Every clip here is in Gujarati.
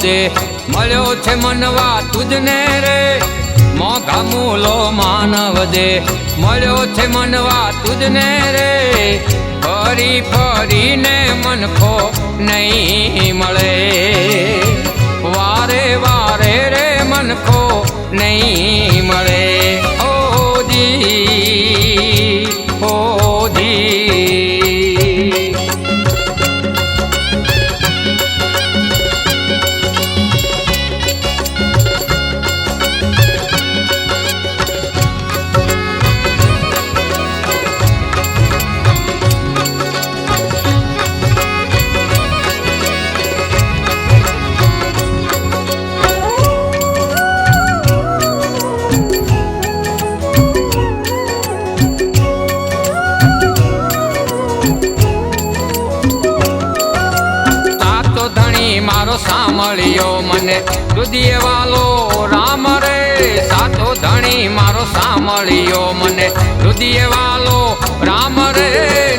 દે મળ્યો છે મનવા તુજને રે મોઘા મૂલો માનવ દે મળ્યો છે મનવા તુજને રે ફરી ફરીને મનખો નહીં મળે વારે વારે રે મનખો નહીં મળે ઓજી ઓજી મારો સાંભળ્યો મને રુદિયે વાલો રામ રે સાતો ધણી મારો સાંભળ્યો મને રુદિયે વાલો રામ રે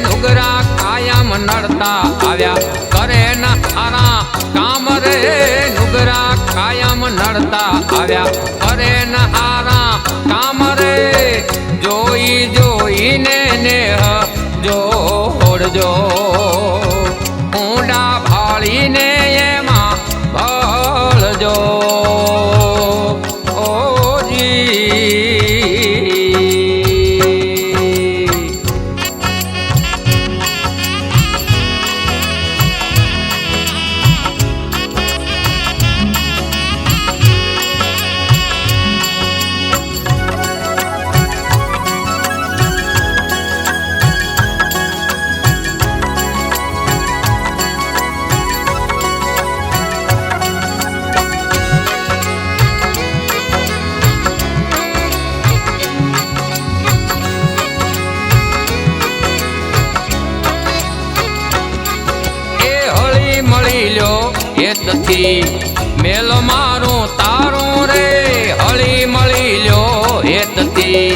નુગરા કાયમ નડતા આવ્યા કરે ના હારા કામ રે નુગરા કાયમ નડતા આવ્યા કરે ના હારા કામ રે જોઈ જોઈને નેહ જોડજો ઊંડા ભાળીને ભળજો હેતથી મેલો મારું તારું રે હળી મળી લ્યો હેતથી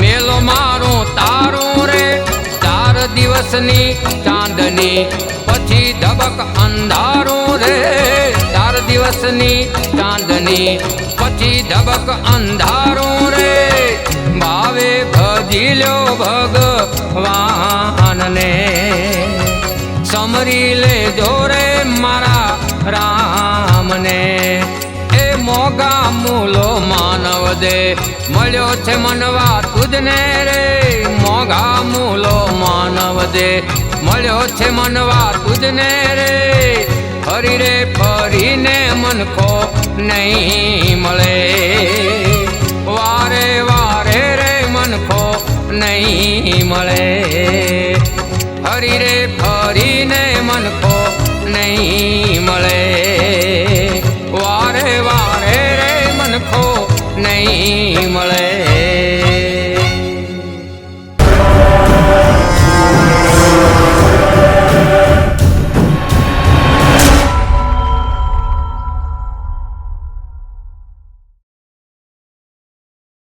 મેલો મારું તારું રે 4 દિવસની ચાંદની પછી ધબક અંધારું રે 4 દિવસની ચાંદની પછી ધબક અંધારું રે ભાવે ભજી લ્યો ભગવાનને સમરી લેજો રે મારા રામને એ મોગા મૂલો માનવ દે મળ્યો છે મનવા તુજને રે મોગા મૂલો માનવ દે મળ્યો છે મનવા તુજને રે ફરી રે ફરીને મનખો નહીં મળે વારે વારે રે મનખો નહીં મળે ફરી રે ફરીને મનખો નહીં મળે વારે વારે રે મનખો નહીં મળે